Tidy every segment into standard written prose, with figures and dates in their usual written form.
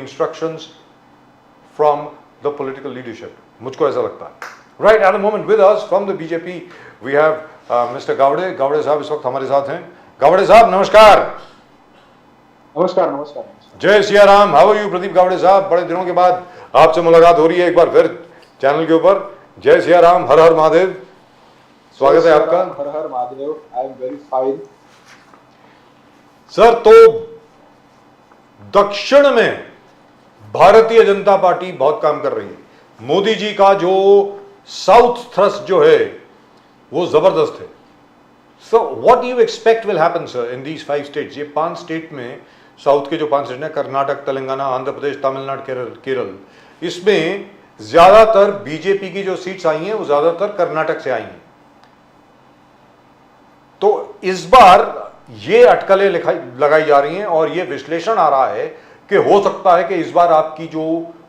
instructions from the political leadership. मुझको ऐसा लगता है. Right at the moment with us from the BJP we have Mr. Gowde. Gowde साहब इस वक्त हमारे साथ हैं. Gowde साहब नमस्कार. नमस्कार नमस्कार. जय Siya Ram. How are you Pradeep Gawade साहब? बड़े दिनों के बाद आपसे मुलाकात हो रही है एक बार फिर चैनल के ऊपर. जय सिया राम. हर हर महादेव. स्वागत है आपका. हर हर Mahadev. I am very fine sir. तो दक्षिण में भारतीय जनता पार्टी बहुत काम कर रही है. मोदी जी का जो साउथ थ्रस्ट जो है वो जबरदस्त है. So what do you expect will happen sir in these 5 states? ये 5 स्टेट में, साउथ के जो 5 स्टेट हैं, कर्नाटक, तेलंगाना, आंध्र प्रदेश, तमिलनाडु, केरल, इसमें ज्यादातर बीजेपी की जो सीट्स आई हैं वो ज्यादातर कर्नाटक से आई हैं. तो इस बार ये अटकलें लगाई जा रही हैं और ये विश्लेषण आ रहा है कि हो सकता है कि इस बार आपकी जो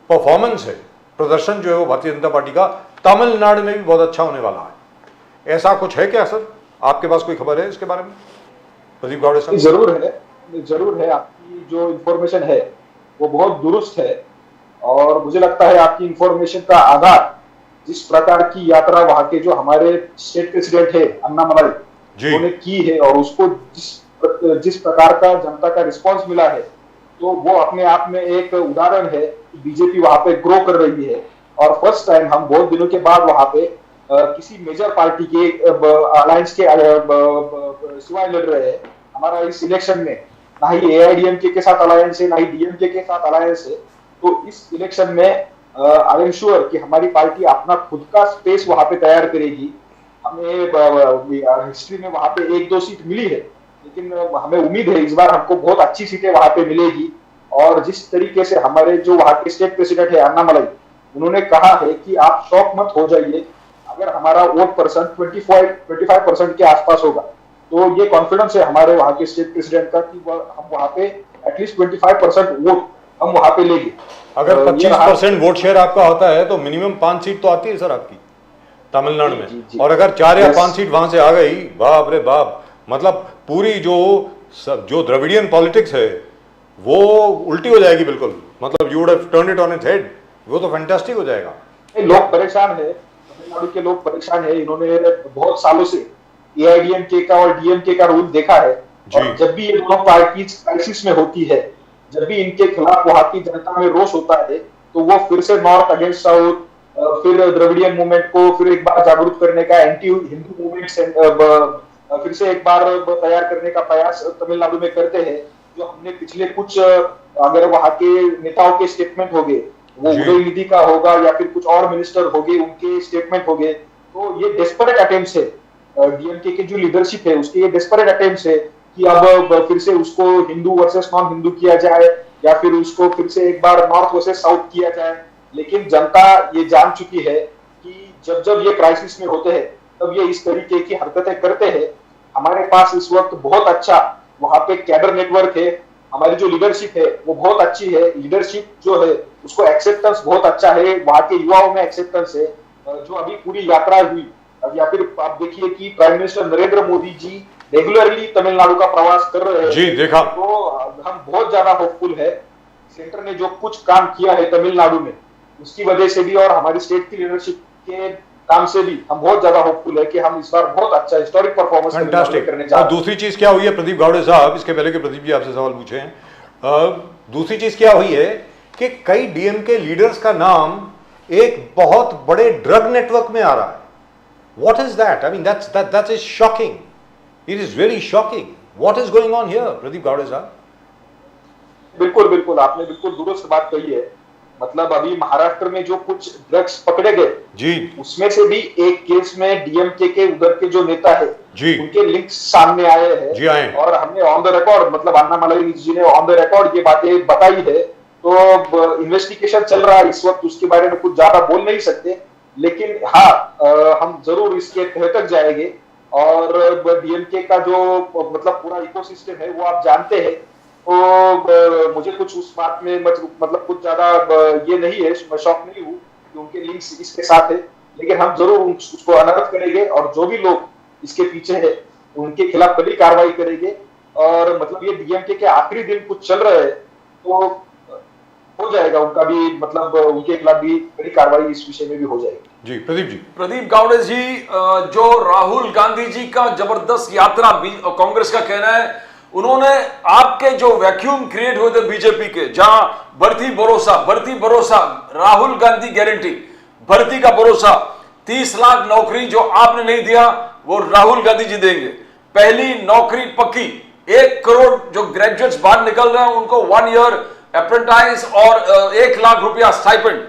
परफॉर्मेंस है, प्रदर्शन जो है वो भारतीय जनता पार्टी का तमिलनाडु में भी बहुत अच्छा होने वाला है. ऐसा कुछ है क्या सर? आपके पास कोई खबर है इसके बारे में प्रदीप गावड़े साहब? जरूर है. आपकी जो इंफॉर्मेशन है वो बहुत दुरुस्त है और मुझे लगता है आपकी इंफॉर्मेशन का आधार जिस प्रकार की यात्रा वहां के जो हमारे स्टेट प्रेसिडेंट है अन्नामलाई उन्होंने की है और उसको जिस प्रकार का जनता का रिस्पांस मिला है, तो वो अपने आप में एक उदाहरण है कि बीजेपी वहां पे ग्रो कर रही है. और फर्स्ट टाइम हम बहुत दिनों के बाद वहां पे किसी मेजर पार्टी के अलायंस के सिवाय लड़ रहे हैं. हमारा इस इलेक्शन में ना ही एआईडीएमके के साथ अलायंस है, ना ही डीएमके के साथ अलायंस है. तो इस इलेक्शन में आई एम श्योर कि हमारी पार्टी अपना खुद का स्पेस वहां पे तैयार करेगी. हमें हिस्ट्री में वहां पे 1-2 सीट मिली है, लेकिन हमें उम्मीद है इस बार हमको बहुत अच्छी सीटें वहां पे मिलेगी. और जिस तरीके से हमारे जो वहां के स्टेट प्रेसिडेंट है अन्नामलाई, उन्होंने कहा है कि आप शॉक मत हो जाइए अगर हमारा वोट परसेंट 25% के आसपास होगा. तो ये कॉन्फिडेंस है हमारे वहां के स्टेट प्रेसिडेंट का कि हम वहां पे एटलीस्ट 25% वोट हम वहां पे लेंगे. अगर 25% वोट शेयर आपका होता है तो मिनिमम 5 सीट तो आती है सर आपकी तमिलनाडु में. जी. और अगर 4 या 5 सीट वहां से आ गई, बाप रे बाप, मतलब पूरी जो द्रविडियन पॉलिटिक्स है वो उल्टी हो जाएगी बिल्कुल. मतलब you would have turned it on its head. वो तो फैंटास्टिक हो जाएगा. लोग परेशान है, तमिलनाडु के लोग परेशान है. इन्होंने बहुत सालों से एआईडीएमके का और डीएमके का रूल देखा है. और जब भी ये दोनों पार्टीज क्राइसिस में होती है, जब भी इनके खिलाफ वहां की जनता में रोष होता है, तो वो फिर से नॉर्थ अगेंस्ट साउथ, फिर द्रविडियन मूवमेंट को फिर एक बार जागरूक करने का, एंटी हिंदू मूवमेंट फिर से एक बार तैयार करने का प्रयास तमिलनाडु में करते हैं. जो हमने पिछले कुछ, अगर वहां के नेताओं के स्टेटमेंट हो गए, वो उदयनिधि का होगा या फिर कुछ और मिनिस्टर हो गए, उनके स्टेटमेंट हो गए, तो ये डेस्परेट अटेम्प्ट्स है डीएमके की जो लीडरशिप है उसके, ये डेस्परेट अटेम्प्ट्स है कि अब फिर से उसको हिंदू वर्सेस नॉन हिंदू किया जाए या फिर उसको फिर से एक बार नॉर्थ वर्सेस साउथ किया जाए. लेकिन जनता ये जान चुकी है कि जब जब ये क्राइसिस में होते हैं तब ये इस तरीके की हरकतें करते हैं. हमारे पास इस वक्त बहुत अच्छा वहां पे कैडर नेटवर्क है. हमारी जो लीडरशिप है वो बहुत अच्छी है. लीडरशिप जो है उसको एक्सेप्टेंस बहुत अच्छा है, वहां के युवाओं में एक्सेप्टेंस है. जो अभी पूरी यात्रा हुई, या फिर आप देखिए कि prime minister Narendra Modi ji regularly Tamil Nadu का प्रवास कर रहे हैं. जी देखा. तो हम बहुत ज्यादा होपफुल है. सेंटर ने जो कुछ काम किया है तमिलनाडु में, उसकी वजह से भी और हमारी स्टेट की लीडरशिप के काम से भी हम बहुत ज्यादा होपफुल है कि हम इस बार बहुत अच्छा हिस्टोरिक परफॉर्मेंस करने जा रहे हैं. दूसरी चीज क्या हुई है प्रदीप गावड़े साहब, इसके पहले कि प्रदीप जी आपसे सवाल पूछे, दूसरी चीज क्या हुई है कि कई डीएमके लीडर्स का नाम एक बहुत बड़े ड्रग नेटवर्क में आ रहा है. What is that? I mean that is shocking. It is really shocking. What is going on here Pradeep Gawade साहब? बिल्कुल आपने बिल्कुल दुरुस्त बात कही है. मतलब अभी महाराष्ट्र में जो कुछ ड्रग्स पकड़े गए जी, उसमें से भी एक केस में डीएमके के उधर के जो नेता है जी, उनके लिंक्स सामने आए हैं जी आए. और हमने ऑन द रिकॉर्ड, मतलब अन्नामलाई जी ने ऑन द रिकॉर्ड ये बातें बताई है. तो इन्वेस्टिगेशन चल रहा है इस वक्त, उसके बारे में कुछ ज्यादा बोल नहीं सकते. लेकिन हाँ, हम जरूर इसके तह तक जाएंगे. और डीएमके का जो मतलब पूरा इकोसिस्टम है वो आप जानते हैं. तो मुझे कुछ उस बात में मतलब कुछ ज्यादा ये नहीं है, मैं शॉक नहीं हूँ कि उनके लिंक्स इसके साथ है. लेकिन हम जरूर उसको अनर्थ करेंगे और जो भी लोग इसके पीछे है उनके खिलाफ कड़ी कार्रवाई करेंगे. और मतलब ये डीएमके के आखिरी दिन कुछ चल रहे हैं, तो हो जाएगा, उनका भी मतलब उनके खिलाफ भी बड़ी कार्रवाई इस विषय में भी हो जाएगी। जी प्रदीप जी। प्रदीप गावड़े जी, जो राहुल गांधी जी का जबरदस्त यात्रा कांग्रेस का कहना है, उन्होंने आपके जो वैक्यूम क्रिएट हुए थे बीजेपी के, जहां भर्ती भरोसा, राहुल गांधी गारंटी, भर्ती का भरोसा, 30 लाख नौकरी जो आपने नहीं दिया वो राहुल गांधी जी देंगे, पहली नौकरी पक्की, 1 करोड़ जो ग्रेजुएट्स बाहर निकल रहे हैं उनको 1 ईयर अप्रेंटाइज और 1 लाख रुपया स्टाइपेंड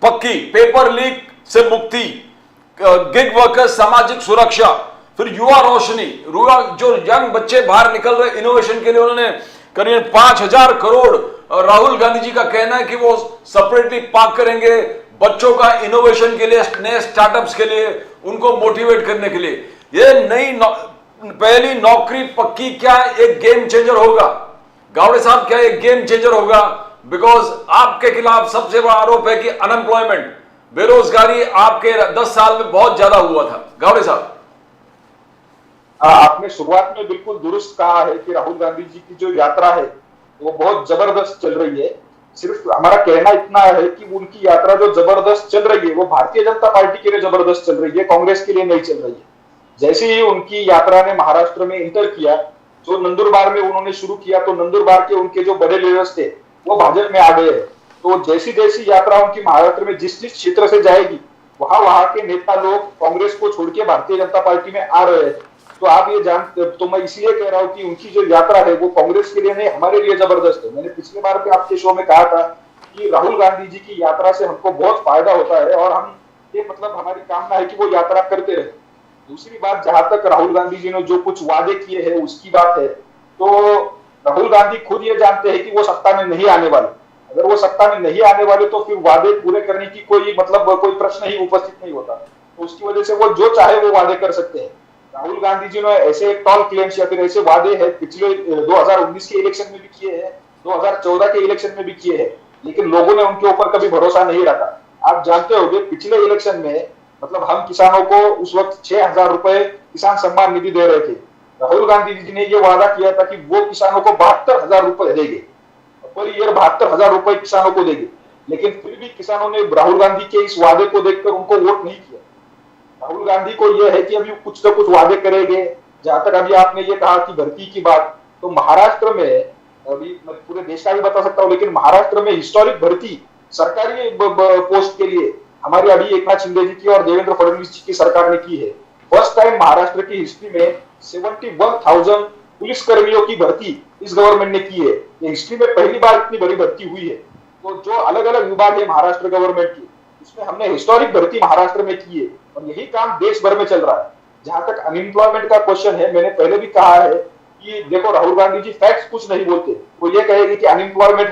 पक्की, पेपर लीक से मुक्ति, गिग वर्कर्स सामाजिक सुरक्षा, फिर युवा रोशनी, जो यंग बच्चे बाहर निकल रहे इनोवेशन के लिए उन्होंने करीब 5,000 करोड़, राहुल गांधी जी का कहना है कि वो सेपरेटली पार्क करेंगे बच्चों का इनोवेशन के लिए, नए स्टार्टअप्स के लिए, उनको मोटिवेट करने के लिए। ये पहली नौकरी पक्की क्या एक गेम चेंजर होगा? गावड़े साहब, क्या एक गेम चेंजर होगा? बिकॉज आपके खिलाफ सबसे बड़ा आरोप है कि अनएम्प्लॉयमेंट, बेरोजगारी आपके 10 साल में बहुत ज्यादा हुआ था। गावड़े साहब, आपने शुरुआत में बिल्कुल दुरुस्त कहा है कि राहुल गांधी जी की जो यात्रा है वो बहुत जबरदस्त चल रही है। सिर्फ हमारा कहना इतना है कि उनकी यात्रा जो जबरदस्त चल रही है वो भारतीय जनता पार्टी के लिए जबरदस्त चल रही है, कांग्रेस के लिए नहीं चल रही है। जैसे ही उनकी यात्रा ने महाराष्ट्र में इंटर किया, जो नंदुरबार में उन्होंने शुरू किया, तो नंदुरबार के उनके जो बड़े लीडर्स थे वो भाजपा में आ गए हैं। तो जैसी जैसी यात्रा उनकी महाराष्ट्र में जिस जिस क्षेत्र से जाएगी, वहां के नेता लोग कांग्रेस को छोड़ के भारतीय जनता पार्टी में आ रहे हैं। तो आप ये जानते, तो मैं इसलिए कह रहा हूं कि उनकी जो यात्रा है वो कांग्रेस के लिए नहीं, हमारे लिए जबरदस्त है। मैंने पिछले बार भी आपके शो में कहा था कि राहुल गांधी जी की यात्रा से हमको बहुत फायदा होता है और हम ये मतलब हमारी कामना है कि वो यात्रा करते रहे। दूसरी बात, जहां तक राहुल गांधी जी ने जो कुछ वादे किए हैं उसकी बात है, तो राहुल गांधी खुद ये जानते हैं कि वो सत्ता में नहीं आने वाले। अगर वो सत्ता में नहीं आने वाले तो फिर वादे पूरे करने की कोई मतलब कोई प्रश्न ही उपस्थित नहीं होता। तो उसकी वजह से वो जो चाहे वो वादे कर सकते हैं। राहुल गांधी जी ने ऐसे टॉल क्लेम्स या फिर ऐसे वादे हैं पिछले 2019 के इलेक्शन में भी किए हैं, 2014 के इलेक्शन में भी किए हैं, लेकिन लोगों ने उनके ऊपर कभी भरोसा नहीं रखा। आप जानते होंगे पिछले इलेक्शन में मतलब हम किसानों को उस वक्त 6,000 रुपए किसान सम्मान निधि दे रहे थे। राहुल गांधी जी ने यह वादा किया था कि वो किसानों को 72,000 रुपए देंगे, पर ईयर 72,000 रुपए किसानों को देंगे। लेकिन फिर भी किसानों ने राहुल गांधी के इस वादे को देखकर उनको वोट नहीं किया। राहुल गांधी को यह है कि अभी कुछ न कुछ वादे करेंगे। जहां तक अभी आपने ये कहा कि भर्ती की बात, तो महाराष्ट्र में, अभी मैं पूरे देश का भी बता सकता हूँ, लेकिन महाराष्ट्र में हिस्टोरिक भर्ती सरकारी पोस्ट के लिए हमारी अभी एकनाथ शिंदे जी की और देवेंद्र फडणवीस जी की सरकार ने की है। फर्स्ट टाइम महाराष्ट्र की हिस्ट्री में 71,000 पुलिस कर्मियों की भर्ती इस गवर्नमेंट ने की है। ये हिस्ट्री में पहली बार इतनी बड़ी भर्ती हुई है। तो जो अलग अलग विभाग है महाराष्ट्र गवर्नमेंट की, उसमें हमने हिस्टोरिक भर्ती महाराष्ट्र में की है और यही काम देश भर में चल रहा है। जहां तक अनएम्प्लॉयमेंट का क्वेश्चन है, मैंने पहले भी कहा है कि देखो राहुल गांधी जी फैक्ट्स कुछ नहीं बोलते। वो ये कहेंगे कि अनएम्प्लॉयमेंट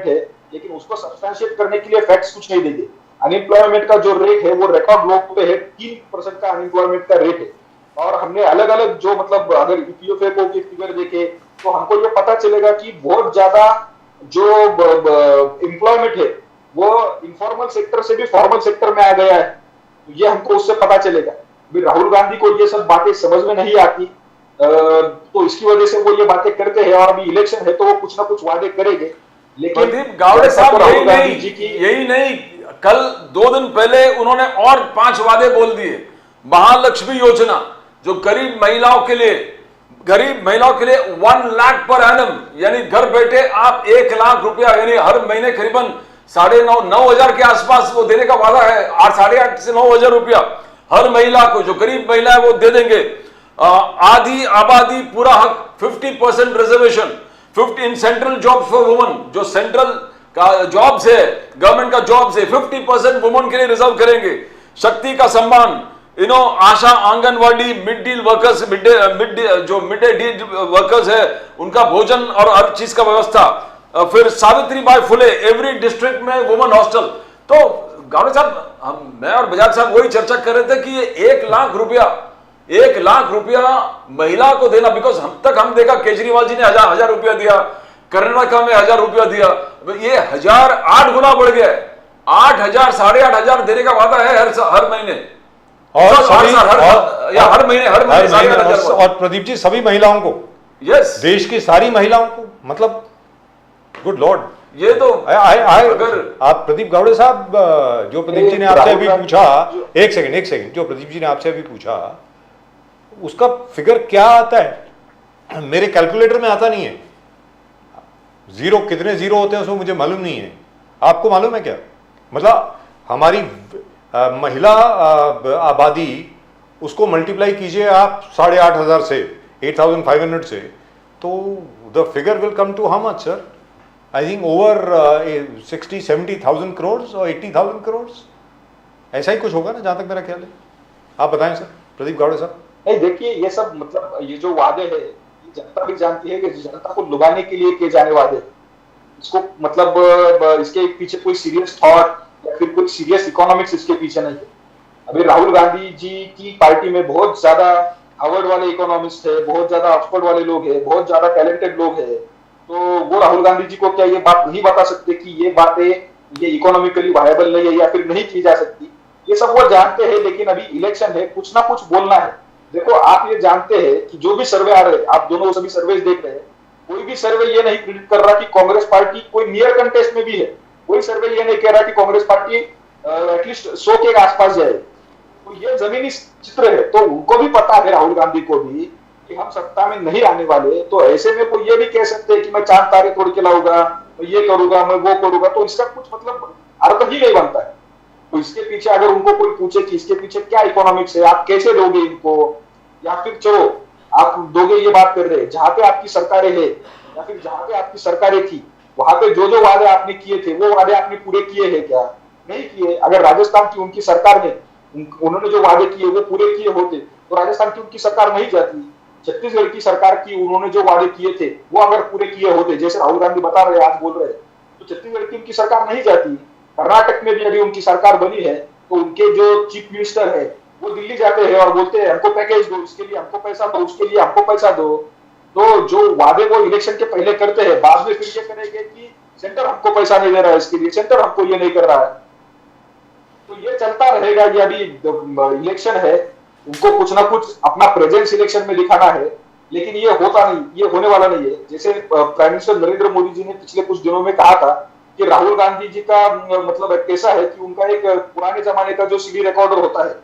है, लेकिन उसको सब्सटेंशिएट करने के लिए फैक्ट्स कुछ नहीं देंगे। अनएम्प्लॉयमेंट का जो रेट है वो रिकॉर्ड लो पे है, 3% का अनएम्प्लॉयमेंट का रेट है। और हमने अलग अलग जो मतलब अगर ईपीएफओ के फिगर देखे तो हमको ये पता चलेगा कि बहुत ज्यादा जो एम्प्लॉयमेंट है वो इनफॉर्मल सेक्टर से भी फॉर्मल सेक्टर में आ गया है। तो ये हमको उससे पता चलेगा। राहुल गांधी को ये सब बातें समझ में नहीं आती, तो इसकी वजह से वो ये बातें करते हैं। और अभी इलेक्शन है तो वो कुछ ना कुछ वादे करेंगे। लेकिन प्रदीप गावड़े साहब, यही नहीं, कल 2 दिन पहले उन्होंने और 5 वादे बोल दिए। महालक्ष्मी योजना जो गरीब महिलाओं के लिए 1 लाख पर एनम, यानी घर बैठे आप 1 लाख रुपया, यानी हर महीने करीबन 9,500 के आसपास वो देने का वादा है। 8,500 से 9,000 रुपया हर महिला को, जो गरीब महिला है वो दे देंगे। आधी आबादी पूरा हक, 50% reservation, 50 in central jobs for women, जो सेंट्रल का जॉब्स है, गवर्नमेंट का जॉब्स है, 50% वुमेन के लिए रिजर्व करेंगे। शक्ति का सम्मान, आशा, आंगनवाड़ी, मिड डे वर्कर्स, जो मिड डे वर्कर्स है उनका भोजन और हर चीज का व्यवस्था। फिर सावित्रीबाई फुले, एवरी डिस्ट्रिक्ट में वुमेन हॉस्टल। तो गावड़े साहब, मैं और बजाज साहब वही चर्चा कर रहे थे कि ये 1 लाख रुपया महिला को देना, बिकॉज हम देखा केजरीवाल जी ने 1,000 रुपया दिया, कर्नाटक में 1,000 रुपया दिया, ये 1,000 8 गुना बढ़ गया है। 8,000 8,500 देने का वादा है हर महीने और हर महीने। और प्रदीप जी, सभी महिलाओं को, यस, देश की सारी महिलाओं को, मतलब गुड लॉर्ड, ये तो अगर आप प्रदीप गावड़े साहब, जो प्रदीप जी ने आपसे अभी पूछा, एक सेकंड, जो प्रदीप जी ने आपसे अभी पूछा उसका फिगर क्या आता है, मेरे कैलकुलेटर में आता नहीं है। जीरो कितने जीरो होते हैं उसमें मुझे मालूम नहीं है, आपको मालूम है क्या? मतलब हमारी महिला आबादी, उसको मल्टीप्लाई कीजिए आप 8,500 से, 8,500 से, तो the figure will come to how much sir? I think over 60-70,000 crore और 80,000 करोड़, ऐसा ही कुछ होगा ना, जहां तक मेरा ख्याल है। आप बताएं सर, प्रदीप गावड़े साहब। नहीं, देखिए ये सब मतलब ये जो वादे है, ये जनता भी जानती है कि जनता को लुभाने के लिए किए जाने वादे, इसको मतलब इसके पीछे कोई सीरियस थॉट या फिर कोई सीरियस इकोनॉमिक्स इसके पीछे नहीं है। अभी राहुल गांधी जी की पार्टी में बहुत ज्यादा हार्वर्ड वाले इकोनॉमिस्ट है, बहुत ज्यादा ऑक्सफोर्ड वाले लोग हैं, बहुत ज्यादा टैलेंटेड लोग हैं, तो वो राहुल गांधी जी को क्या ये बात नहीं बता सकते कि ये बातें ये इकोनॉमिकली वायबल नहीं है या फिर नहीं की जा सकती? ये सब वो जानते हैं, लेकिन अभी इलेक्शन है, कुछ ना कुछ बोलना है। देखो, आप ये जानते हैं कि जो भी सर्वे आ रहे हैं, आप दोनों सभी सर्वे देख रहे हैं, कोई भी सर्वे ये नहीं प्रेडिक्ट कर रहा कि कांग्रेस पार्टी कोई नियर कंटेस्ट में भी है। कोई सर्वे ये नहीं कह रहा कि कांग्रेस पार्टी एटलीस्ट 100 के आसपास जाए। तो ये जमीनी चित्र है, तो उनको भी पता है, राहुल गांधी को भी, कि हम सत्ता में नहीं आने वाले। तो ऐसे में कोई ये भी कह सकते हैं कि मैं चांद तारे तोड़ के लाऊंगा, मैं ये करूंगा, मैं वो करूंगा, तो इसका कुछ मतलब अर्थ ही नहीं बनता है। तो इसके पीछे अगर उनको कोई पूछे कि इसके पीछे क्या इकोनॉमिक्स है, आप कैसे दोगे इनको, या फिर चलो आप दोगे, ये बात कर रहे हैं जहां पे आपकी सरकारें है या फिर जहां पे आपकी सरकारें थी, वहां पे जो जो वादे आपने किए थे वो वादे आपने पूरे किए हैं क्या? नहीं किए। अगर राजस्थान की उनकी सरकार ने उन्होंने जो वादे किए वो पूरे किए होते तो राजस्थान की उनकी सरकार नहीं जाती। छत्तीसगढ़ की सरकार की उन्होंने जो वादे किए थे वो अगर पूरे किए होते, जैसे राहुल गांधी बता रहे, आज बोल रहे हैं, तो छत्तीसगढ़ की उनकी सरकार नहीं जाती। कर्नाटक में भी अभी उनकी सरकार बनी है, तो उनके जो चीफ मिनिस्टर है वो दिल्ली जाते हैं और बोलते हैं हमको पैकेज दो, इसके लिए हमको पैसा दो, उसके लिए हमको पैसा दो। तो जो वादे वो इलेक्शन के पहले करते हैं, बाद में फिर ये करेंगे कि सेंटर हमको पैसा नहीं दे रहा है, इसके लिए सेंटर हमको ये नहीं कर रहा है। तो ये चलता रहेगा। ये अभी इलेक्शन है, उनको कुछ ना कुछ अपना प्रेजेंस इलेक्शन में दिखाना है, लेकिन ये होता नहीं, ये होने वाला नहीं है। जैसे प्राइम मिनिस्टर नरेंद्र मोदी जी ने पिछले कुछ दिनों में कहा था कि राहुल गांधी जी का मतलब कैसा है कि उनका एक पुराने जमाने का जो सीडी रिकॉर्डर होता है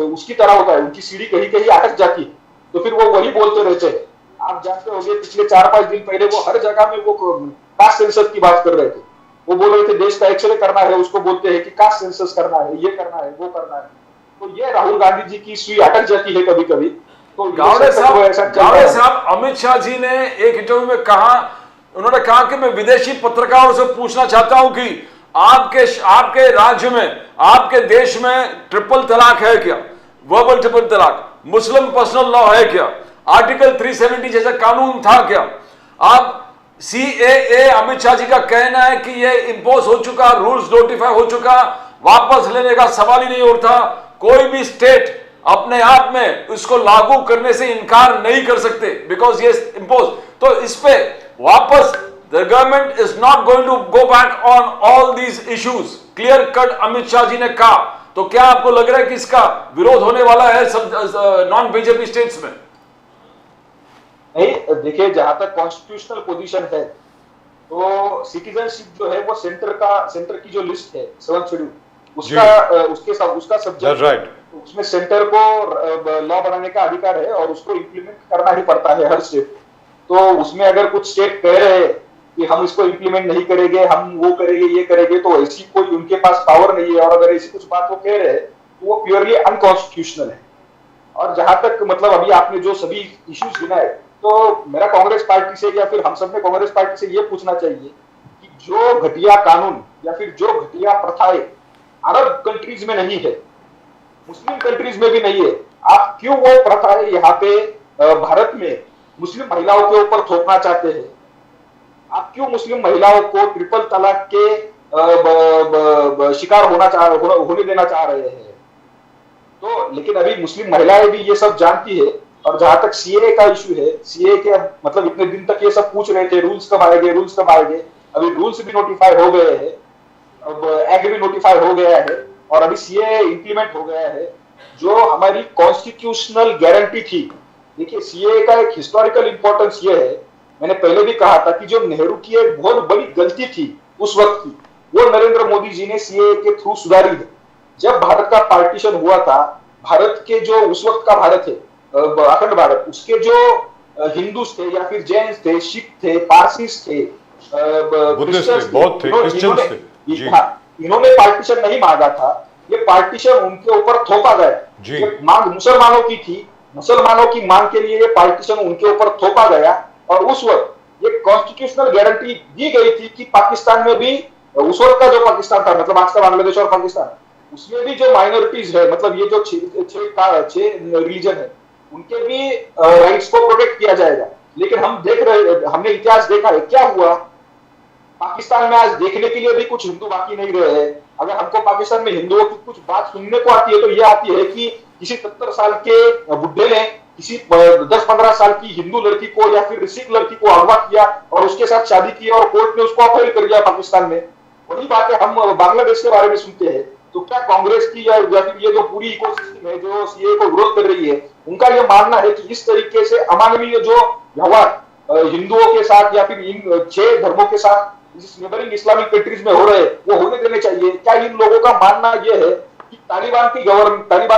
उसकी तरह होता है, उनकी सीडी कहीं कहीं अटक जाती है, तो फिर वो वही बोलते रहते हैं। आप जानते होंगे पिछले 4-5 दिन पहले वो हर जगह में वो कास्ट सेंसस की बात कर रहे थे। वो बोल रहे थे देश का एक्सरे करना है, उसको बोलते हैं कि कास्ट सेंसस करना है, ये करना है, वो करना है। तो ये राहुल गांधी जी की सुई अटक जाती है कभी कभी। तो गावड़े साहब, अमित शाह जी ने एक इंटरव्यू में कहा, उन्होंने कहा कि मैं विदेशी पत्रकारों से पूछना चाहता हूं कि आपके राज्य में, आपके देश में ट्रिपल तलाक है क्या? वर्बल ट्रिपल तलाक, मुस्लिम पर्सनल लॉ है क्या? आर्टिकल 370 जैसा कानून था क्या? अब CAA अमित शाह जी का कहना है कि ये इंपोज हो चुका, रूल्स नोटिफाई हो चुका, वापस लेने का सवाल ही नहीं उठता। कोई भी स्टेट अपने आप में इसको लागू करने से इनकार नहीं कर सकते, बिकॉज ये इंपोज। तो इस पे वापस the government is not going to go back on all these issues, clear cut Amit Shah ji ने कहा। तो क्या आपको लग रहा है कि इसका विरोध होने वाला है सब नॉन बीजेपी स्टेट्स में? नहीं, देखिए, जहां तक कॉन्स्टिट्यूशनल पोजीशन है, तो सिटीजनशिप जो है वो सेंटर की जो लिस्ट है 7th शेड्यूल, उसका सब्जेक्ट राइट, उसमें सेंटर को लॉ बनाने का अधिकार है और उसको इंप्लीमेंट करना ही पड़ता है हर स्टेट। तो उसमें अगर कुछ स्टेट कह रहे हैं कि हम इसको इंप्लीमेंट नहीं करेंगे, हम वो करेंगे, ये करेंगे, तो ऐसी कोई उनके पास पावर नहीं है। और अगर ऐसी कुछ बात वो कह रहे हैं तो वो प्योरली अनकॉन्स्टिट्यूशनल है। और जहां तक मतलब अभी आपने जो सभी इश्यूज गिनाए, तो मेरा कांग्रेस पार्टी से या फिर हम सब ने कांग्रेस पार्टी से ये पूछना चाहिए कि जो घटिया कानून या फिर जो घटिया प्रथाएं अरब कंट्रीज में नहीं है, मुस्लिम कंट्रीज में भी नहीं है, आप क्यों वो प्रथाएं यहाँ पे भारत में मुस्लिम महिलाओं के ऊपर थोपना चाहते हैं? आप क्यों मुस्लिम महिलाओं को ट्रिपल तलाक के शिकार होने देना चाह रहे हैं? तो लेकिन अभी मुस्लिम महिलाएं भी ये सब जानती है। और जहां तक CAA का इशू है, CAA के मतलब इतने दिन तक ये सब पूछ रहे थे रूल्स कब आएंगे, रूल्स कब आएंगे। अभी रूल्स भी नोटिफाई हो गए हैं, अब एक्ट भी नोटिफाई हो गया है और अभी CAA इंप्लीमेंट हो गया है, जो हमारी कॉन्स्टिट्यूशनल गारंटी थी। देखिए, CAA का एक हिस्टोरिकल इंपॉर्टेंस ये है मैंने पहले भी कहा था कि जो नेहरू की एक बहुत बड़ी गलती थी उस वक्त की, वो नरेंद्र मोदी जी ने सीएए के थ्रू सुधारी है। जब भारत का पार्टीशन हुआ था, भारत के जो उस वक्त का भारत है, अखंड भारत, उसके जो हिंदूस थे या फिर जैन थे, सिख थे, पारसीस थे, बुद्धिस्ट थे, बहुत थे, क्रिश्चियंस थे। जी। इन्होंने पार्टीशन नहीं मांगा था, ये पार्टीशन उनके ऊपर थोपा गया। ये मांग मुसलमानों की थी, मुसलमानों की मांग के लिए ये पार्टीशन उनके ऊपर थोपा गया। और उस वक्त ये कॉन्स्टिट्यूशनल गारंटी दी गई थी कि पाकिस्तान में भी, उस वक्त का जो पाकिस्तान था, मतलब आज का बांग्लादेश और पाकिस्तान, उसमें भी जो माइनॉरिटीज है, मतलब ये जो छह रिलीजन है, उनके भी राइट्स को प्रोटेक्ट किया जाएगा। लेकिन हम देख रहे, हमने इतिहास देखा है क्या हुआ। पाकिस्तान में आज देखने के लिए भी कुछ हिंदू बाकी नहीं रहे हैं। अगर हमको पाकिस्तान में हिंदुओं की कुछ बात सुनने को आती है तो ये आती है कि किसी 70 साल के बुढ़े ने किसी 10-15 साल की हिंदू लड़की को या फिर सिख लड़की को अगवा किया और उसके साथ शादी की और कोर्ट ने उसको अपील कर दिया पाकिस्तान में। वही बातें हम बांग्लादेश के बारे में सुनते हैं। तो क्या कांग्रेस की या फिर ये जो पूरी इकोसिस्टम है जो सीए को विरोध कर रही है, उनका यह मानना है कि इस तरीके से अमानवीय जो व्यवहार हिंदुओं के साथ या फिर इन 6 धर्मों के साथ नेबरिंग इस्लामिक कंट्रीज में हो रहे हैं, वो होने देने चाहिए? क्या इन लोगों का मानना यह है कि तालिबान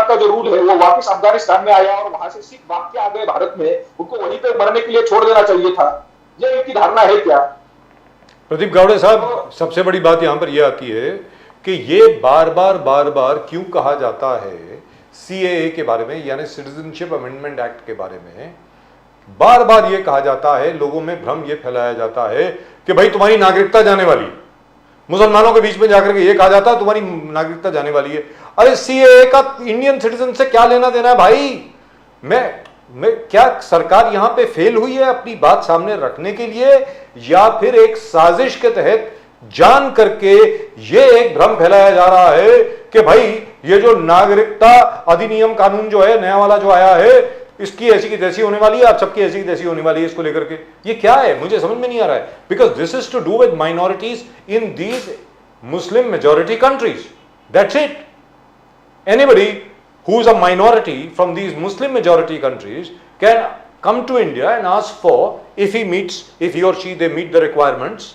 का जो रूल है वो वापस अफगानिस्तान में आया और वहां से सिख भाग के आ गए भारत में, उनको वहीं पे मरने के लिए छोड़ देना चाहिए था? ये इनकी धारणा है क्या? प्रदीप गावड़े साहब, सबसे बड़ी बात यहां पर यह आती है कि ये बार बार क्यों कहा जाता है सीएए के बारे में, यानी सिटीजनशिप अमेंडमेंट एक्ट के बारे में बार बार ये कहा जाता है, लोगों में भ्रम ये फैलाया जाता है कि भाई तुम्हारी नागरिकता जाने वाली है। मुसलमानों के बीच में जाकर के ये कहा जाता है तुम्हारी नागरिकता जाने वाली है। अरे सीएए का इंडियन सिटीजन से क्या लेना देना है भाई? मैं क्या सरकार यहां पे फेल हुई है अपनी बात सामने रखने के लिए, या फिर एक साजिश के तहत जान करके ये एक भ्रम फैलाया जा रहा है कि भाई ये जो नागरिकता अधिनियम कानून जो है नया वाला जो आया है, इसकी ऐसी की तैसी होने वाली है, आप सबकी ऐसी की तैसी होने वाली है, इसको लेकर के ये क्या है मुझे समझ में नहीं आ रहा है। Because this is to do with minorities in these Muslim majority countries, that's it. Anybody who is a minority from these Muslim majority countries can come to India and ask for, if he or she they meet the requirements,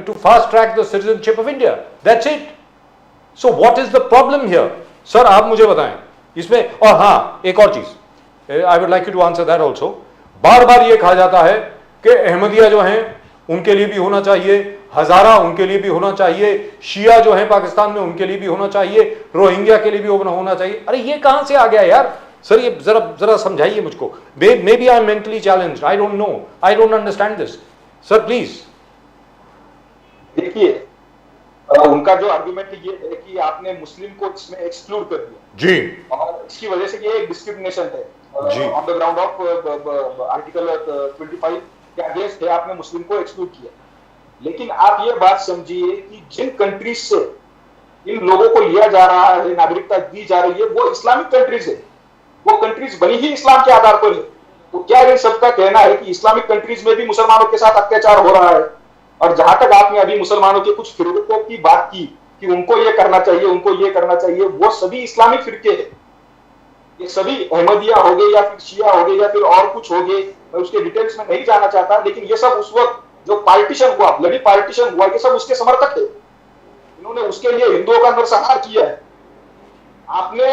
to fast track the citizenship of India. That's it. So what is the problem here? Sir, आप मुझे बताएं इसमें। और हाँ, एक और चीज, I would like you to answer that also. बार बार ये कहा जाता है कि अहमदिया जो हैं उनके लिए भी होना चाहिए, हजारा उनके लिए भी होना चाहिए, शिया जो है पाकिस्तान में उनके लिए भी होना चाहिए, रोहिंग्या के लिए भी होना चाहिए। अरे ये कहां से आ गया यार? सर ये जरा समझाइए मुझको। May be I am mentally challenged, I don't know, I don't understand this. Sir please. देखिए, उनका जो आर्गुमेंट ये है कि आपने मुस्लिम को इसमें एक्सक्लूड कर दिया जी, और इसकी वजह से ये एक डिस्क्रिमिनेशन है on the ground of article 25 के अगेंस्ट है, आपने मुस्लिम को एक्सक्लूड किया। लेकिन आप ये बात समझिए कि जिन कंट्रीज से इन लोगों को लिया जा रहा है, नागरिकता दी जा रही है, वो इस्लामिक कंट्रीज है। वो कंट्रीज बनी ही इस्लाम के आधार पर है। तो क्या इन सबका कहना है कि इस्लामिक कंट्रीज में भी मुसलमानों के साथ अत्याचार हो रहा है? और जहां तक आपने अभी मुसलमानों के कुछ फिरकों की बात की कि उनको ये करना चाहिए, उनको ये करना चाहिए, वो सभी इस्लामिक फिरके हैं। ये सभी अहमदिया हो गए या फिर शिया हो गए या फिर और कुछ हो गए, मैं उसके डिटेल्स में नहीं जाना चाहता, लेकिन ये सब उस वक्त जो पार्टीशन हुआ, ब्लडी पार्टीशन हुआ, ये सब उसके समर्थक है। इन्होंने उसके लिए हिंदुओं का नरसंहार किया है। आपने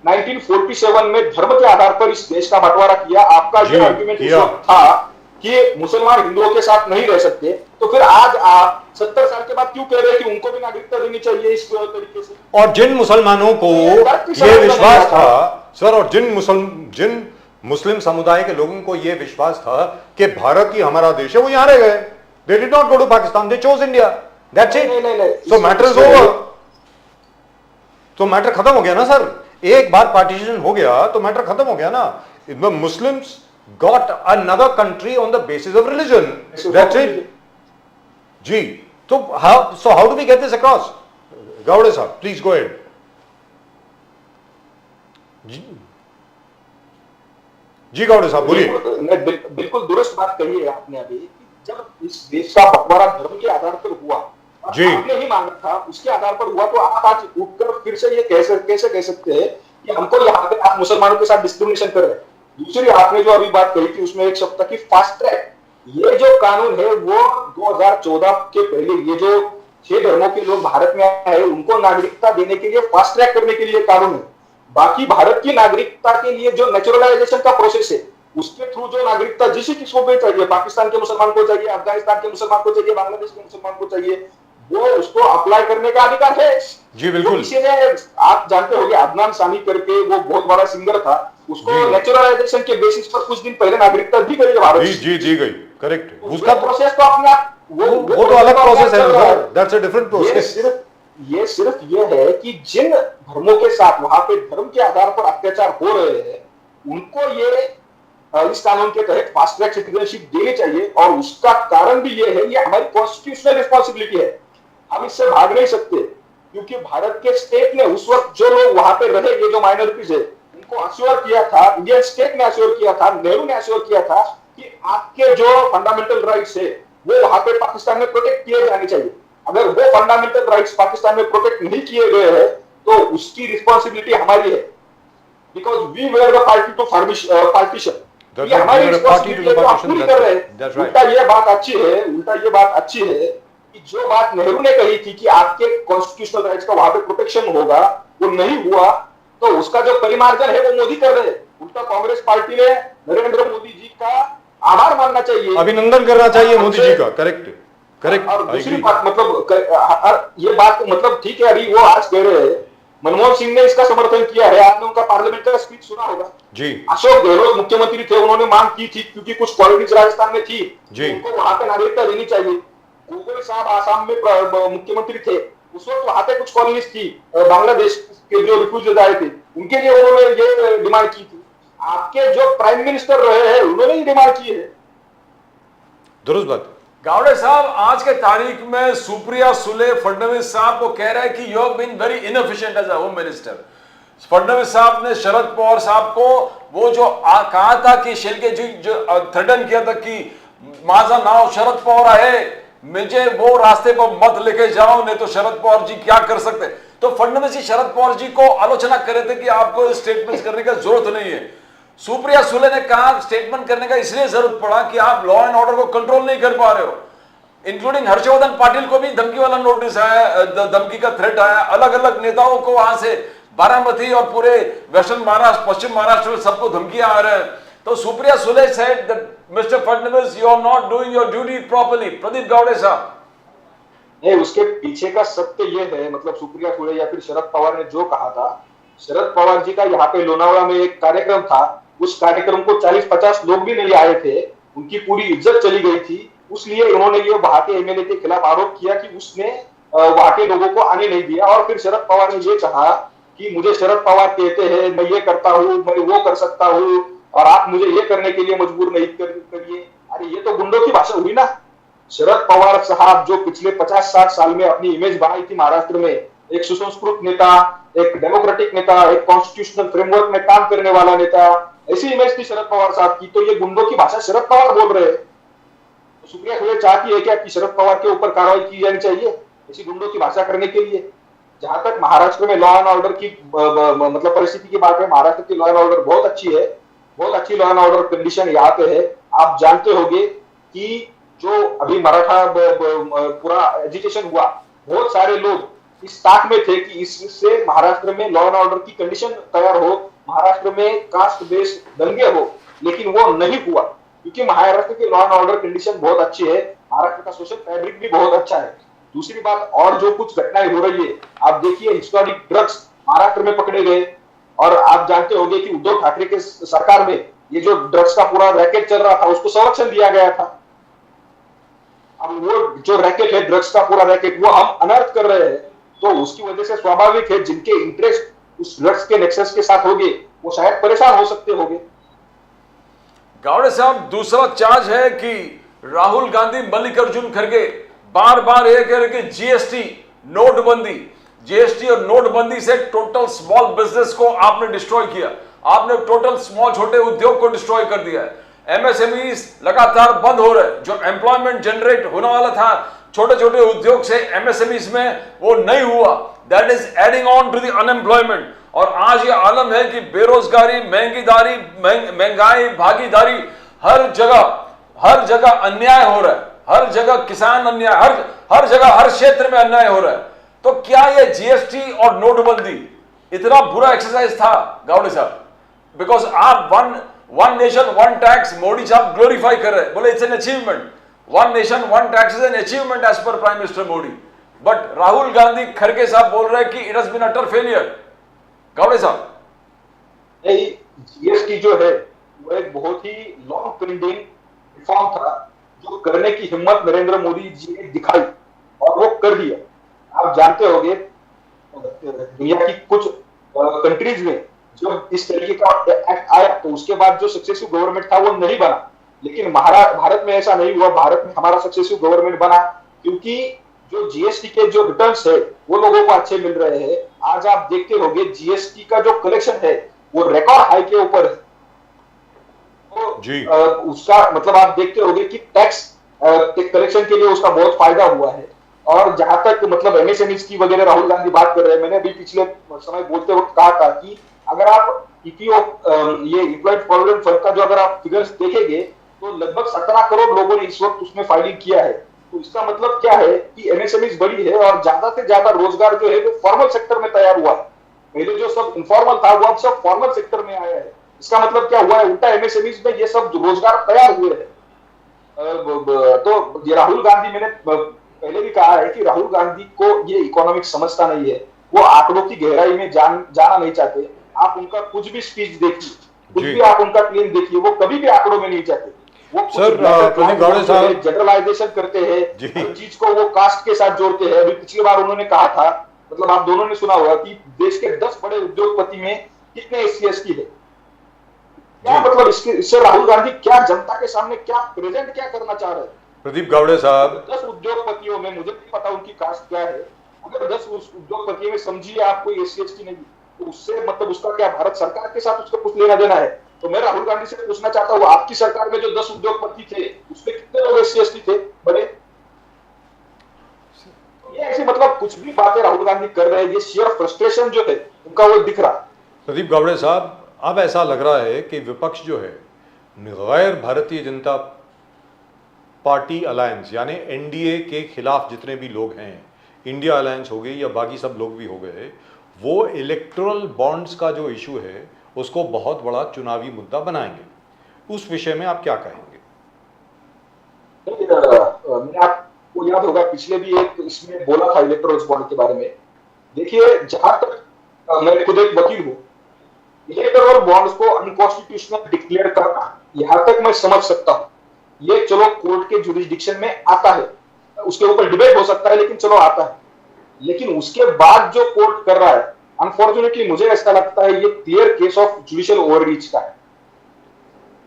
1947 में धर्म के आधार पर इस देश का बंटवारा किया। आपका जो आर्गुमेंट उस वक्त था कि मुसलमान हिंदुओं के साथ नहीं रह सकते, तो फिर आज आप 70 साल के बाद क्यों कह रहे हैं कि उनको भी नागरिकता देनी चाहिए इस तरीके से? और जिन मुसलमानों को ये विश्वास था सर, और जिन मुस्लिम समुदाय के लोगों को यह विश्वास था कि भारत ही हमारा देश है, वो यहां रह गए। They did not go to Pakistan, they chose India, that's it. So matter is over. तो मैटर खत्म हो गया ना सर। एक बार पार्टीशन हो गया तो मैटर खत्म हो गया ना। Muslims got another country on the basis of religion, that's it ji. तो how do we get this across? Gawade साहब प्लीज गो अहेड। जी गावड़े साहब बोलिए। बिल्कुल दुरुस्त बात कही है आपने अभी। जब इस देश का बंटवारा धर्म के आधार पर हुआ, जी, आपने ही मांगा था, उसके आधार पर हुआ, तो आप आज उठकर फिर से ये कैसे कह सकते हैं कि हमको यहाँ पे आप मुसलमानों के साथ डिस्क्रिमिनेशन कर रहे हैं? दूसरी आपने जो अभी बात कही थी उसमें एक शब्द था कि फास्ट ट्रैक। ये जो कानून है वो 2014 के पहले ये जो 6 धर्मों के लोग भारत में आए उनको नागरिकता देने के लिए फास्ट ट्रैक करने के लिए कानून है। बाकी भारत की नागरिकता के लिए जो नेचुरलाइजेशन का प्रोसेस है उसके थ्रू जो नागरिकता जिसे किसको भी चाहिए, पाकिस्तान के मुसलमान को चाहिए, अफगानिस्तान के मुसलमान को चाहिए, बांग्लादेश के मुसलमान को चाहिए, वो उसको अप्लाई करने का अधिकार है। जी बिल्कुल। किसी ने, आप जानते होंगे अदनान सामी करके वो बहुत बड़ा सिंगर था, उसको नेचुरलाइजेशन के बेसिस पर कुछ दिन पहले नागरिकता दी गई भारत। जी दी गई, करेक्ट। उसका प्रोसेस तो अपना वो तो अलग प्रोसेस है, दैट्स अ डिफरेंट प्रोसेस। सिर्फ ये है कि जिन धर्मों के साथ वहां पे धर्म के आधार पर अत्याचार हो रहे हैं उनको ये इस कानून के तहत फास्ट ट्रैक सिटीजनशिप देनी चाहिए। और उसका कारण भी ये है, ये हमारी कॉन्स्टिट्यूशनल रिस्पॉन्सिबिलिटी है, हम इससे भाग नहीं सकते। क्योंकि भारत के स्टेट ने उस वक्त जो लोग वहां पे रहे, ये जो माइनॉरिटीज है, उनको अश्योर किया था, इंडियन स्टेट ने अश्योर किया था, नेहरू ने अश्योर किया था कि आपके जो फंडामेंटल राइट्स है वो वहां पे पाकिस्तान में प्रोटेक्ट किए जाने चाहिए। अगर वो फंडामेंटल राइट्स पाकिस्तान में प्रोटेक्ट नहीं किए गए हैं तो उसकी रिस्पॉन्सिबिलिटी हमारी है, because we were the party to partition. ये हमारी रिस्पॉन्सिबिलिटी है, पूरी कर रहे हैं। उल्टा ये बात अच्छी है कि जो बात नेहरू ने कही थी कि आपके कॉन्स्टिट्यूशनल राइट्स का वहां पे प्रोटेक्शन होगा, वो नहीं हुआ, तो उसका जो परिमार्जन है वो मोदी कर रहे हैं। उल्टा कांग्रेस पार्टी ने नरेंद्र मोदी जी का आभार मानना चाहिए, अभिनंदन करना चाहिए मोदी जी का। Correct correct. और दूसरी बात मतलब ये बात मतलब ठीक है, अभी वो आज कह रहे हैं मनमोहन सिंह ने इसका समर्थन किया है, आपने उनका पार्लियामेंट का स्पीच सुना होगा जी। अशोक गहलोत मुख्यमंत्री थे, उन्होंने मांग की थी क्योंकि कुछ कॉलोनीज राजस्थान में थी जी, उनको वहां पे नागरिकता देनी चाहिए। गोगोई साहब आसाम में मुख्यमंत्री थे, उस वक्त वहां पे कुछ कॉलोनीज थी बांग्लादेश के जो रिफ्यूजीज आए थे, उनके लिए उन्होंने ये डिमांड की थी। आपके जो प्राइम मिनिस्टर रहे हैं उन्होंने ये डिमांड की है। दुरुस्त बात। गावड़े साहब, आज के तारीख में सुप्रिया सुले फडणवीस साहब को कह रहे हैं कि you have been very inefficient as a home minister. Fadnavis साहब ने शरद पवार साहब को वो जो कहा था कि शेलके जी जो थ्रेटन किया था कि माझा नाव शरद पवार है, मुझे वो रास्ते पर मत लेके जाओ, नहीं तो शरद पवार जी क्या कर सकते। तो फडणवीस जी शरद पवार जी को आलोचना कर रहे थे कि आपको स्टेटमेंट करने की जरूरत नहीं है। सुप्रिया सुले ने कहा स्टेटमेंट करने का इसलिए जरूरत पड़ा कि आप लॉ एंड ऑर्डर को कंट्रोल नहीं कर पा रहे हो। इंक्लूडिंग हर्षवर्धन पाटिल को भी धमकी वाला नोटिस आया, धमकी का थ्रेट आया। अलग अलग नेताओं को वहां से बारामती और पूरे वेस्टर्न महाराष्ट्र, पश्चिम महाराष्ट्र में सबको धमकियां आ रहे हैं। तो Supriya Sule said that mister Fadnavis you are not doing your duty properly. Pradeep Gawade साहब, नहीं, उसके पीछे का सत्य ये है, मतलब सुप्रिया सुले या फिर शरद पवार ने जो कहा था, शरद पवार जी का यहाँ पे लोनावाड़ा में एक कार्यक्रम था, उस कार्यक्रम को 40-50 लोग भी नहीं आए थे, उनकी पूरी इज्जत चली गई थी। उसलिए उन्होंने ये वहां के एमएलए के खिलाफ आरोप किया कि उसने वहां के लोगों को आने नहीं दिया। और फिर शरद पवार ने ये कहा कि मुझे शरद पवार कहते हैं, मैं ये करता हूँ, मैं वो कर सकता हूँ, और आप मुझे ये करने के लिए मजबूर नहीं करिए। अरे ये तो गुंडों की भाषा हुई ना। शरद पवार साहब जो पिछले 50-60 साल में अपनी इमेज बनाई थी महाराष्ट्र में, एक सुसंस्कृत नेता, एक डेमोक्रेटिक नेता, एक कॉन्स्टिट्यूशनल फ्रेमवर्क में काम करने वाला नेता, ऐसी इमेज थी शरद पवार साहब की। तो ये गुंडों की भाषा शरद पवार बोल रहे हैं। तो सुप्रिया सुले चाहती है क्या कि शरद पवार के ऊपर कार्रवाई की जानी चाहिए ऐसी गुंडों की भाषा करने के लिए? जहां तक महाराष्ट्र में लॉ एंड ऑर्डर की मतलब परिस्थिति की बात है, महाराष्ट्र की लॉ एंड ऑर्डर बहुत अच्छी है, बहुत अच्छी लॉ एंड ऑर्डर कंडीशन यहाँ पे है। आप जानते होंगे कि जो अभी मराठा पूरा एजिटेशन हुआ, बहुत सारे लोग इस ताक में थे कि इससे महाराष्ट्र में लॉ एंड ऑर्डर की कंडीशन तैयार हो, महाराष्ट्र में कास्ट बेस्ड दंगे हो, लेकिन वो नहीं हुआ क्योंकि महाराष्ट्र की लॉ एंड ऑर्डर कंडीशन बहुत अच्छी है, महाराष्ट्र का सोशल फैब्रिक भी बहुत अच्छा है। दूसरी बात, और जो कुछ घटनाएं हो रही है, आप देखिए हिस्टोरिक ड्रग्स महाराष्ट्र में पकड़े गए, और आप जानते होंगे कि उद्धव ठाकरे के सरकार में ये जो ड्रग्स का पूरा रैकेट चल रहा था उसको संरक्षण दिया गया था। अब वो जो रैकेट है, ड्रग्स का पूरा रैकेट, वो हम अनर्थ कर रहे हैं, तो उसकी वजह से स्वाभाविक है जिनके इंटरेस्ट उस ड्रग्स के नेक्सस के साथ होंगे वो शायद परेशान हो सकते होंगे। गावड़े साहब, दूसरा चार्ज है कि राहुल गांधी, मल्लिकार्जुन खड़गे बार बार ये कह रहे कि जीएसटी, नोटबंदी, जीएसटी और नोटबंदी से टोटल स्मॉल बिजनेस को आपने डिस्ट्रॉय किया, आपने टोटल स्मॉल छोटे उद्योग को डिस्ट्रॉय कर दिया है। एमएसएमई लगातार बंद हो रहे, जो एम्प्लॉयमेंट जनरेट होने वाला था छोटे छोटे उद्योग से एमएसएमई में, वो नहीं हुआ। That is adding on to the unemployment. और आज ये आलम है कि बेरोजगारी, महंगाई, भागीदारी, हर जगह अन्याय हो रहा है, हर जगह किसान अन्याय, हर जगह, हर क्षेत्र में अन्याय हो रहा है। तो क्या ये जीएसटी और नोटबंदी इतना बुरा एक्सरसाइज था गावड़े साहब? बिकॉज आप one nation one tax Modi साहब ग्लोरीफाई कर रहे हैं, बोले it's an achievement, one nation one tax is an achievement as per prime minister Modi, but Rahul Gandhi खड़गे साहब बोल रहे हैं कि it has been utter failure. Gawade साहब, नहीं, जीएसटी जो है वो एक बहुत ही लॉन्ग पेंडिंग रिफॉर्म था जो करने की हिम्मत नरेंद्र मोदी जी ने दिखाई और वो कर दिया। आप जानते होंगे दुनिया की कुछ कंट्रीज में जब इस तरीके का एक्ट आया तो उसके बाद जो सक्सेसिव गवर्नमेंट था वो नहीं बना, लेकिन भारत में ऐसा नहीं हुआ। भारत में हमारा सक्सेसिव गवर्नमेंट बना क्योंकि जो जीएसटी के जो रिटर्न्स है वो लोगों को अच्छे मिल रहे हैं। आज आप देखते होंगे जीएसटी का जो कलेक्शन है वो रिकॉर्ड हाई के ऊपर है। तो उसका मतलब आप देखते होंगे कि टैक्स के कलेक्शन के लिए उसका बहुत फायदा हुआ है। और जहां तक मतलब एमएसएमई की वगैरह राहुल गांधी बात कर रहे हैं, मैंने अभी पिछले समय बोलते वक्त कहा था कि अगर आप ईपीओ ये एम्प्लॉयड प्रोविडेंट फंड का जो अगर आप फिगर्स देखेंगे तो लगभग 17 करोड़ लोगों ने इस वक्त उसमें फाइलिंग किया है। तो इसका मतलब क्या है कि एमएसएमई बड़ी है और ज्यादा से ज्यादा रोजगार जो है वो फॉर्मल सेक्टर में तैयार हुआ है। पहले जो सब इनफॉर्मल था वो अब सब फॉर्मल सेक्टर में आया है। इसका मतलब क्या हुआ है, उल्टा एमएसएमई में ये सब रोजगार तैयार हुए हैं। तो ये राहुल गांधी, मैंने पहले भी कहा है कि राहुल गांधी को ये इकोनॉमिक्स समझता नहीं है, वो आंकड़ों की गहराई में जाना नहीं चाहते। आप उनका कुछ भी स्पीच देखिए, कुछ भी आप उनका क्लेम देखिए, वो कभी भी आंकड़ों में नहीं जाते। वो सर प्रदीप गावड़े साहब जनरलाइजेशन करते हैं, हर चीज को वो कास्ट के साथ जोड़ते हैं। अभी पिछली बार उन्होंने कहा था, मतलब आप दोनों ने सुना होगा कि देश के 10 बड़े उद्योगपति में कितने एससी एसटी है। क्या मतलब इससे राहुल गांधी क्या जनता के सामने क्या प्रेजेंट क्या करना चाह रहे हैं? प्रदीप गावड़े साहब 10 उद्योगपतियों में, मुझे नहीं पता उनकी कास्ट क्या है, अगर 10 उद्योगपतियों में समझिए आप कोई एससी एसटी नहीं, तो उससे मतलब उसका क्या भारत सरकार के साथ उसका कुछ लेना देना है? तो मैं राहुल गांधी से पूछना चाहता हूँ, आपकी सरकार में जो 10 उद्योगपति थे उसमें कितने लोग एससी एसटी थे बड़े? ये ऐसी मतलब कुछ भी बातें राहुल गांधी कर रहे हैं, ये शेयर फ्रस्ट्रेशन जो है उनका वो दिख रहा। प्रदीप गावड़े साहब, अब ऐसा लग रहा है कि विपक्ष जो है गैर भारतीय जनता पार्टी अलायंस यानी एनडीए के खिलाफ जितने भी लोग हैं, इंडिया अलायंस हो गई या बाकी सब लोग भी हो गए, वो इलेक्टोरल बॉन्ड्स का जो इशू है उसको बहुत बड़ा चुनावी मुद्दा बनाएंगे। उस विषय में आप क्या कहेंगे? आपको याद होगा पिछले भी एक इसमें बोला था इलेक्टोरल बॉन्ड के बारे में। देखिए, जहां तक मैं खुद एक वकील हूं, इलेक्टोरल बॉन्ड्स को अनकॉन्स्टिट्यूशनल डिक्लेयर करना यहां तक मैं समझ सकता हूं। ये चलो कोर्ट के जुरिस्डिक्शन में आता है, उसके ऊपर डिबेट हो सकता है, लेकिन चलो आता है। लेकिन उसके बाद जो कोर्ट कर रहा है, अनफॉर्चुनेटली मुझे ऐसा लगता है ये clear case of judicial overreach का है।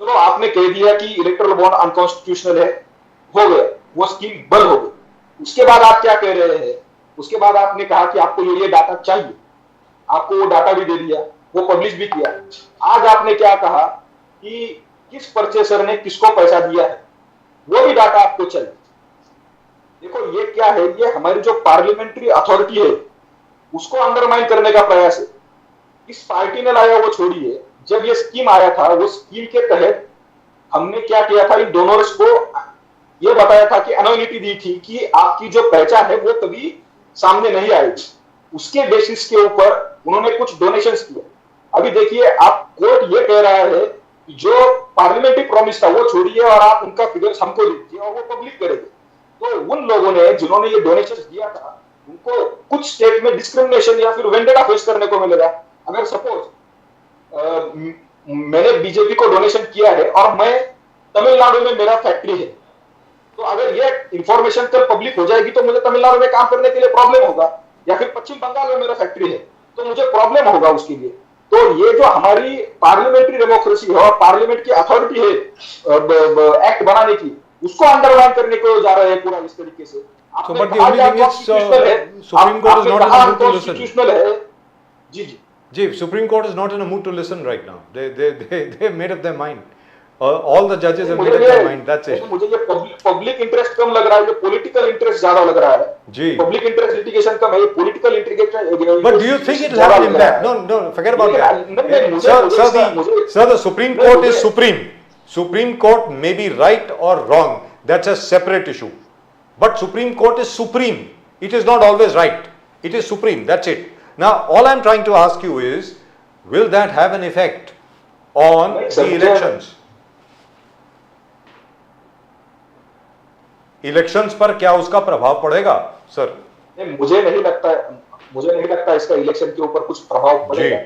चलो आपने कह दिया कि इलेक्टोरल बॉन्ड अनकॉन्स्टिट्यूशनल है, हो गया, वो स्कीम बंद हो गई। उसके बाद आप क्या कह रहे हैं? उसके बाद आपने कहा कि आपको ये डाटा चाहिए, आपको वो डाटा भी दे दिया, वो पब्लिश भी किया। आज आपने क्या कहा कि किस परचेसर ने किसको पैसा दिया है, वो भी डाटा आपको चाहिए। देखो ये क्या है, ये हमारी जो पार्लियामेंट्री अथॉरिटी है उसको अंडरमाइन करने का प्रयास है। इस पार्टी ने लाया वो छोड़िए, जब ये स्कीम आया था वो स्कीम के तहत हमने क्या किया था, इन डोनर्स को ये बताया था कि एनोनिमिटी दी थी कि आपकी जो पहचान है वो कभी सामने नहीं आएगी। उसके बेसिस के ऊपर उन्होंने कुछ डोनेशंस किए। अभी देखिए, आप कोर्ट ये कह रहा है जो पार्लियामेंट्री प्रॉमिस था वो छोड़िए और आप उनका फिगर्स हमको दीजिए और वो पब्लिक करेंगे। तो उन लोगों ने जिन्होंने ये डोनेशंस दिया था उनको कुछ स्टेट में डिस्क्रिमिनेशन या फिर वेंडेटा फेस करने को मिलेगा। अगर सपोज मैंने बीजेपी को डोनेशन किया है और मैं तमिलनाडु में मेरा फैक्ट्री है, तो अगर ये इंफॉर्मेशन कल पब्लिक हो जाएगी तो मुझे तमिलनाडु में काम करने के लिए प्रॉब्लम होगा, या फिर पश्चिम बंगाल में मेरा फैक्ट्री है तो मुझे प्रॉब्लम होगा उसके लिए। तो ये जो हमारी पार्लियामेंट्री डेमोक्रेसी है और पार्लियामेंट की अथॉरिटी है एक्ट बनाने की, उसको अंडरमाइन करने को जा रहे हैं पूरा इस तरीके से। So, but the only thing is, Supreme Court is not in a mood to listen. Ji ji ji, Supreme Court is not in a mood to listen right now. They made up their mind. All the judges have मुझे made up their mind. That's it. मुझे ये public interest कम लग रहा है, ये political interest ज्यादा लग रहा है जी। पब्लिक इंटरेस्ट लिटिगेशन कम है, ये political interest. But do you think it will have an impact? No, no, forget about that. Sir, the Supreme Court is supreme. Supreme Court may be right or wrong. That's a separate issue. But Supreme Court is supreme. It is not always right. It is supreme. That's it. Now, all I'm trying to ask you is, will that have an effect on the elections? Elections पर क्या उसका प्रभाव पड़ेगा sir? नहीं, मुझे नहीं लगता इसका इलेक्शन के ऊपर कुछ प्रभाव पड़ेगा,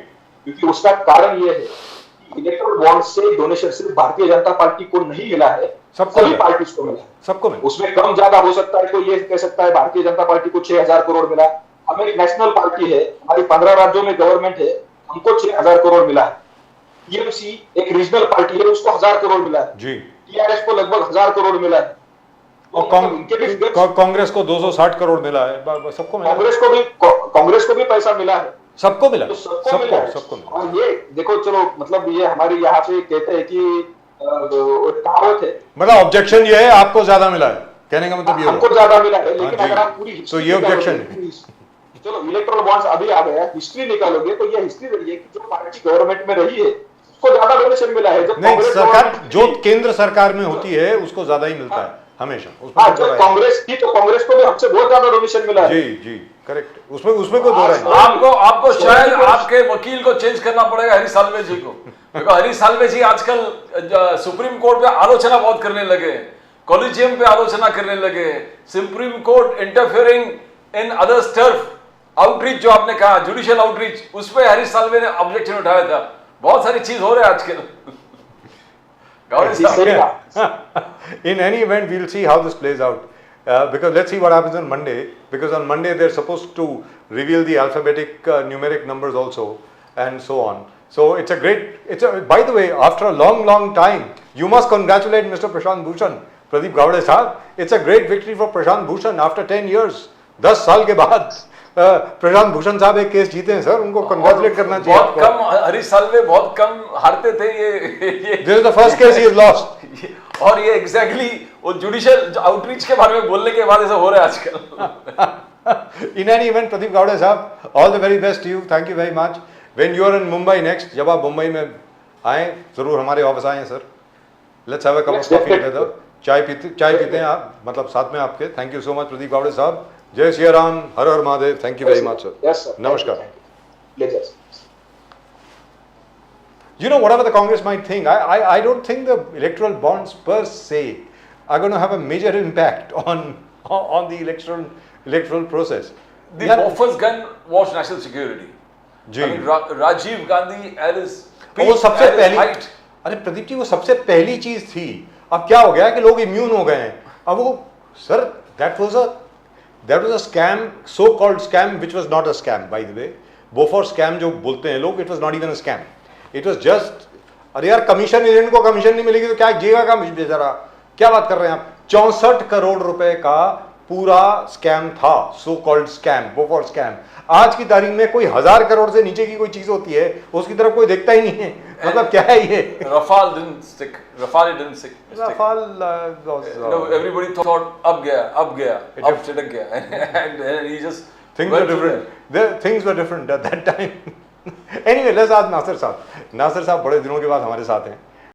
क्योंकि उसका कारण ये है कि इलेक्टोरल बॉन्ड से डोनेशन सिर्फ भारतीय जनता पार्टी को नहीं मिला है, सभी पार्टीज को मिला है। सबको मिला। उसमें कम ज्यादा हो सकता है, कोई ये कह सकता है भारतीय जनता पार्टी को 6,000 करोड़ मिला, हमें एक नेशनल पार्टी है, हमारी 15 राज्यों में गवर्नमेंट है, हमको 6,000 करोड़ मिला है। टीएमसी एक रीजनल पार्टी है, उसको 1,000 करोड़ मिला है जी। टीआरएस को लगभग 1,000 करोड़ मिला है, और कांग्रेस को 260 करोड़ मिला है। सबको मिला। कांग्रेस को भी पैसा मिला है, सबको मिला, तो सबको मिला। और ये देखो, चलो मतलब ये हमारे यहाँ पे कहते हैं कि कहावत है, मतलब ऑब्जेक्शन ये है आपको ज्यादा मिला है, कहने का मतलब ये हमको ज्यादा मिला है, लेकिन अगर आप पूरी तो ये ऑब्जेक्शन है। चलो इलेक्ट्रल बॉन्ड्स अभी आ गया, हिस्ट्री निकालोगे तो ये हिस्ट्री रही है कि जो पार्टी गवर्नमेंट में रही है उसको ज्यादा डोनेशन मिला है। जब नहीं, सरकार जो केंद्र सरकार में होती है उसको ज्यादा ही मिलता है हमेशा। जब कांग्रेस थी तो कांग्रेस को भी हमसे बहुत ज्यादा डोनेशन मिला है। जी करेक्ट, उसमें कोई दो राय नहीं। आपको शायद आपके वकील को चेंज करना पड़ेगा, हरीश साल्वे जी को, क्योंकि हरीश साल्वे जी आजकल सुप्रीम कोर्ट पे आलोचना बहुत करने लगे, कॉलेजियम पे आलोचना करने लगे, supreme court interfering in others turf, outreach जो आपने कहा जुडिशियल आउटरीच, उस पे हरीश साल्वे ने ऑब्जेक्शन उठाया था। बहुत सारी चीज हो रहा है आजकल। In any event, we'll see how this plays out. Because let's see what happens on Monday. Because on Monday they're supposed to reveal the alphabetic numeric numbers also, and so on. So by the way, after a long time, you must congratulate Mr. Prashant Bhushan, Pradeep Gowde sahab. It's a great victory for Prashant Bhushan after 10 years. 10 साल के बाद प्रशांत भूषण साहब एक case जीते हैं sir, उनको congratulate करना चाहिए। बहुत कम, हरीश साल्वे बहुत कम हारते थे ये this is the first case he is lost. और ये एग्जैक्टली वो जुडिशियल आउटरीच के बारे में बोलने के बाद ऐसा हो रहा है आजकल। In any event Pradeep Gawade साहब, all the very best to you, thank you very much. When you are in Mumbai next, जब आप मुंबई में आए जरूर हमारे ऑफिस आए sir, let's have a cup of coffee together, चाय पीते हैं आप, मतलब साथ में आपके। Thank you so much Pradeep Gawade साहब, जय श्री राम, हर हर Mahadev, thank you very much sir. Yes, sir. नमस्कार। Pleasure. You know, whatever the Congress might think, I don't think the electoral bonds per se are going to have a major impact on the electoral process. The Bofors gun was national security. जी। I mean, Rajiv Gandhi at his peak, वो सबसे at his पहली, height. अरे प्रदीप जी वो सबसे पहली चीज थी। अब क्या हो गया कि लोग इम्यून हो गए हैं। अब वो sir, that was a scam, so called scam, which was not a scam by the way. Bofors scam जो बोलते हैं लोग, it was not even a scam. It was just, अरे यार कमीशन एजेंट को कमीशन नहीं मिलेगी तो क्या जिएगा का बेचारा, क्या बात कर रहे हैं आप। 64 करोड़ रुपए का पूरा स्कैम था, सो कॉल्ड स्कैम, बोफोर स्कैम। आज की तारीख में कोई 1000 करोड़ से नीचे की कोई चीज होती है उसकी तरफ कोई देखता ही नहीं है। मतलब क्या है ये। Rafale didn't stick. Rafale everybody thought अब गया, अब चिटक गया, and he just things were different. Things were different at that time. Anyway, let's ask Nasir साहब। नासिर साहब बड़े दिनों के बाद हमारे साथ हैं।